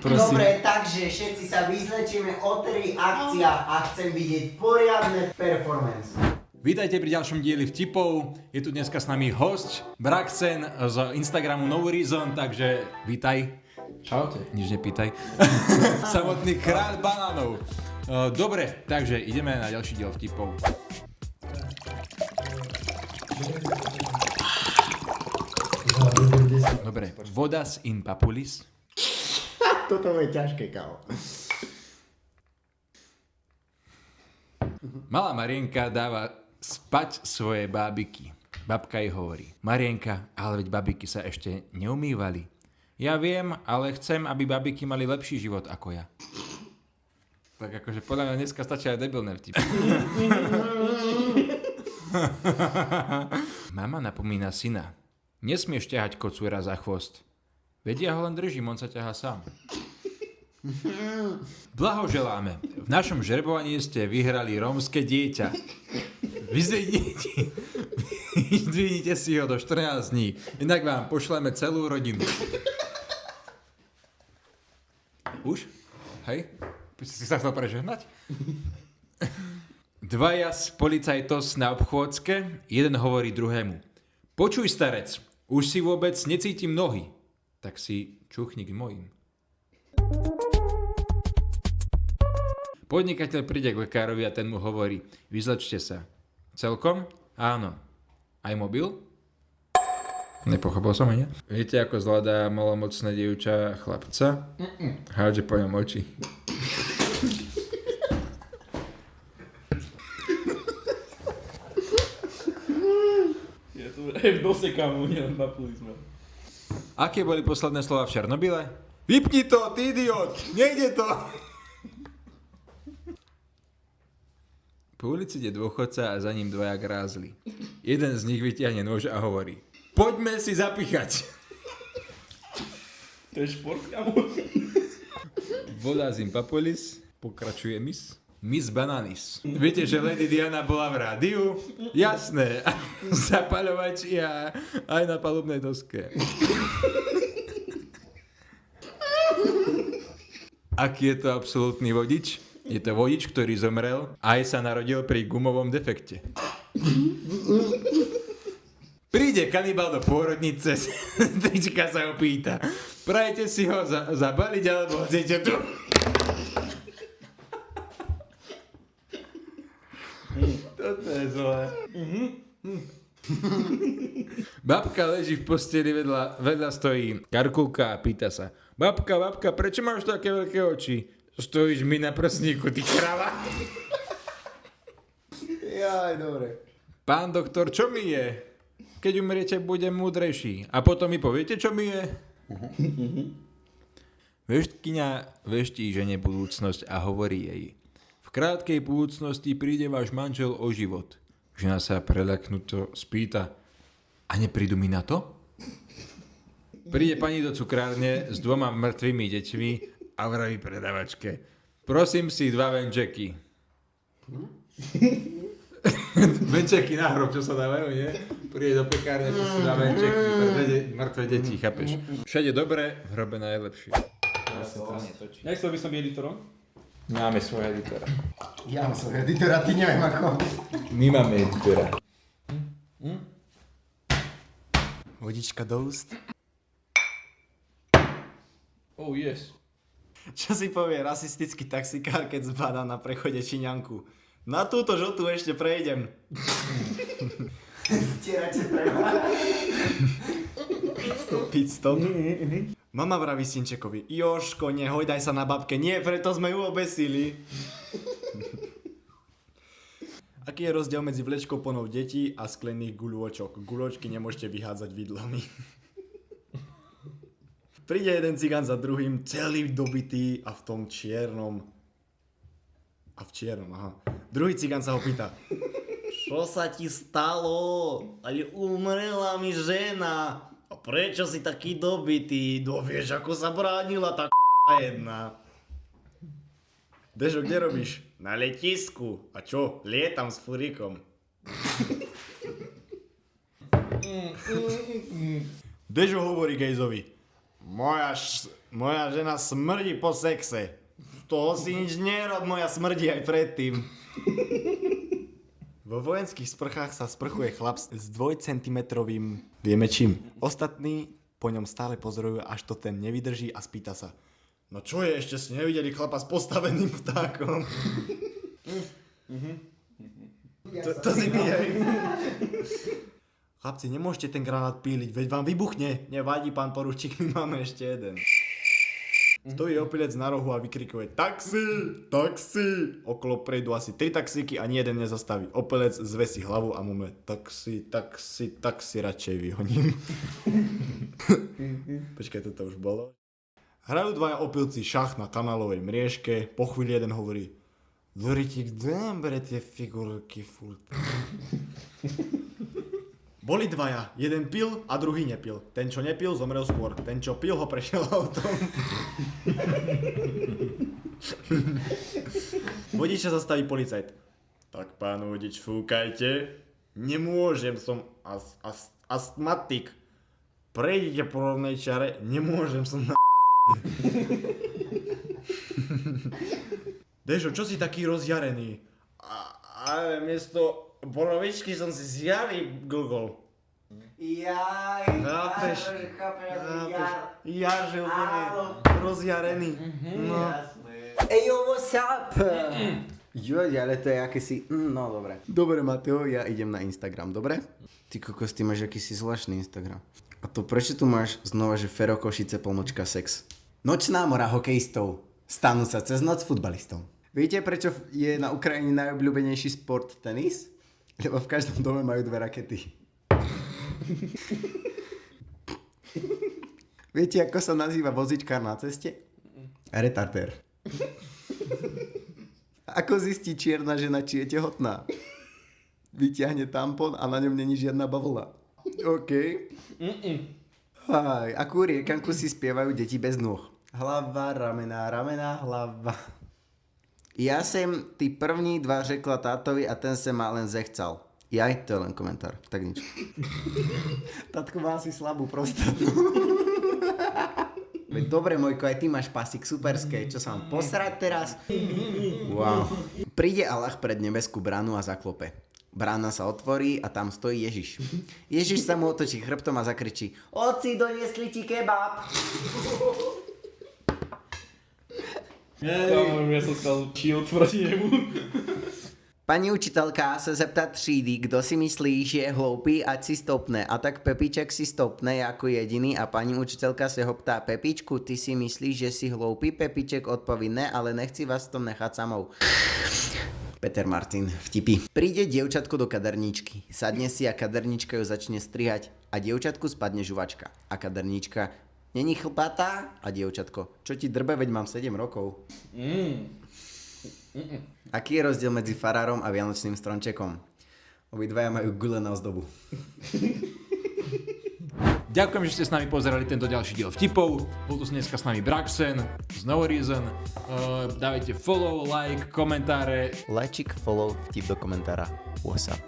Prosím. Dobre, takže všetci sa vyzlečieme o 3 akcia a chcem vidieť poriadne performance. Vítajte pri ďalšom dieli vtipov. Je tu dneska s nami host Braxen z Instagramu No Reason, takže vítaj. Čaute. Nič nepýtaj. Samotný kráľ banánov. Dobre, takže ideme na ďalší diel vtipov. Dobre, vodas in papulis. Toto je ťažké, kámo. Malá Marienka dáva spať svoje bábiky. Babka jej hovorí: Marienka, ale veď babiky sa ešte neumývali. Ja viem, ale chcem, aby babiky mali lepší život ako ja. Tak akože podľa mňa dneska stačí aj debilné vtipy. Mama napomína syna: nesmieš ťahať kocúra za chvost. Veď ja ho len držím, on sa ťahá sám. Blahoželáme. V našom žrebovaní ste vyhrali rómske dieťa. Vyzdvihnite si ho do 14 dní. Inak vám pošleme celú rodinu. Už? Hej? Si sa chcel prežehnať? Dvaja z policajtos na obchôdzke, jeden hovorí druhému: počuj, starec, už si vôbec necítim nohy. Tak si čuchni k mojim. Podnikateľ príde k lekárovi a ten mu hovorí: vyzlečte sa. Celkom? Áno. Aj mobil? Nepochopil som, nie? Viete, ako zvládá malomocné dievča chlapca? Hádže po ňom oči. Je tu aj v nose, kámo, nielen napuli sme. Aké boli posledné slova v Černobyle? Vypni to, ty idiot! Nejde to! Po ulici ide dôchodca a za ním dvaja grázli. Jeden z nich vytiahne nôž a hovorí: poďme si zapichať. To je šport, kámo. Voda z Impapolis, pokračuje Miss Bananis. Viete, že Lady Diana bola v rádiu? Jasné. Zapaľovači a aj na palubnej doske. Aký je to absolútny vodič? Je to vodič, ktorý zomrel a aj sa narodil pri gumovom defekte. Príde kanibal do pôrodnice, trička sa ho pýta: prajete si ho zabaliť alebo chcete tu? Toto je zlé. Babka leží v posteli, vedľa stojí Karkulka a pýta sa: babka, prečo máš také veľké oči? Stojíš mi na prsníku, ty krava. Jaj, dobre. Pán doktor, čo mi je? Keď umriete, budem múdrejší. A potom mi poviete, čo mi je? Veštkyňa veští žene budúcnosť a hovorí jej: v krátkej budúcnosti príde váš manžel o život. Žena sa preľaknuto spýta: a neprídu mi na to? Príde pani do cukrárne s 2 mŕtvými deťmi a vraví predavačke: prosím si 2 venčeky. Venčeky na hrob, čo sa dávajú, nie? Príde do pekárne, prosí 2 venčeky pre mŕtve deti, chápeš? Všade dobre, v hrobe najlepšie. Nechcel by som byť editorom? Máme svojho editora. Ja mám svojho editora, ty neviem ako. My máme editora. Vodička do úst. Oh yes. Čo si povie rasistický taxikár, keď zbadá na prechode Číňanku? Na túto žltú ešte prejdem. Stierače treba. Pit stop. Mama vraví synčekovi: Jožko, nehojdaj sa na babke, nie, preto sme ju obesili. Aký je rozdiel medzi vlečkou plnou detí a sklených guľôčok? Guľočky nemôžete vyhádzať vidlami. Príde jeden cigán za druhým, celý dobitý a v tom čiernom. A v čiernom, aha. Druhý cigán sa ho pýta: čo sa ti stalo? Ale umrela mi žena. A prečo si taký dobitý? No vieš, ako sa bránila tá jedna. Dežo, kde robíš? Na letisku. A čo? Lietam s furikom. Dežo hovorí Gejzovi: Moja žena smrdí po sexe. Z toho si nič nerob, moja smrdí aj predtým. Vo vojenských sprchách sa sprchuje chlap s 2-centimetrovým, vieme čím. Ostatní po ňom stále pozorujú, až to ten nevydrží a spýta sa: no čo je, ešte ste nevideli chlapa s postaveným vtákom? To si ty, hej. Chlapci, nemôžete ten granát píliť, veď vám vybuchne. Nevadí, pán poručík, my máme ešte jeden. Stojí opilec na rohu a vykrikuje: taxi, taxi. Okolo prejdú asi 3 taxíky a ani jeden nezastaví. Opilec zvesí hlavu a mumle: taxi, taxi, taxi, radšej vyhoním. Počkaj, toto už bolo. Hrajú dvaja opilci šach na kanálovej mriežke, po chvíli jeden hovorí: Doriti, kde nám bere tie figurky furt? Boli dvaja, jeden pil a druhý nepil. Ten, čo nepil, zomrel skôr. Ten, čo pil, ho prešiel autom. Vodiča zastaví policajt. Tak, pán vodič, fúkajte. Nemôžem, som astmatik. Prejdite po rovnej čare. Nemôžem, som na... Dežo, čo si taký rozjarený? Ale miesto borovičky som si z jary glgol. Jaj, Chápeš? Jar, že úplne rozjarený. No. Ej, yo, what's up? Joj, ale to je akési... No, dobre. Dobre, Mateo, ja idem na Instagram, dobre? Ty kokos, ty máš akýsi zvláštny Instagram. A to prečo tu máš znova, že Fero Košice _ sex? Nočná mora hokejistov stanú sa cez noc futbalistom. Viete, prečo je na Ukrajine najobľúbenejší sport tenis? Lebo v každom dome majú 2 rakety. Viete, ako sa nazýva vozičkár na ceste? Retardér. Ako zistí čierna žena, či je tehotná? Vyťahne tampon a na ňom není žiadna bavlna. OK. Aj, akú riekanku si spievajú deti bez nôh? Hlava, ramena, ramena, hlava. Ja sem tí první 2 řekla tátovi a ten sa ma len zechcal. Jaj, to je len komentár, tak nič. Tatko má asi slabú prostatu. Veď dobre, Mojko, aj ty máš pasík superské, čo sa mám posrať teraz? Wow. Príde Allah pred nebeskú bránu a zaklope. Brána sa otvorí a tam stojí Ježiš. Ježiš sa mu otočí chrbtom a zakričí: Oci, doniesli ti kebab. Ja som stal shield proti nemu. Pani učitelka se zeptá třídy, kdo si myslí, že je hloupý, ať si stopne. A tak Pepíček si stopne jako jediný a pani učitelka se ho ptá: Pepíčku, ty si myslíš, že si hloupý? Pepíček odpoví: ne, ale nechci vás to nechat samou. Peter Martin, vtipy. Príde dievčatko do kaderníčky. Sadne si a kaderníčka ju začne strihať a dievčatku spadne žuvačka. A kaderníčka: není chlpatá? A dievčatko: čo ti drbe, veď mám 7 rokov. Aký je rozdiel medzi farárom a vianočným stromčekom? Obidvaja majú gule na ozdobu. Ďakujem, že ste s nami pozerali tento ďalší diel vtipov. Bol tu dneska s nami Braxen z No Reason. Dávajte follow, like, komentáre. Lajčik, follow, vtip do komentára. What's up?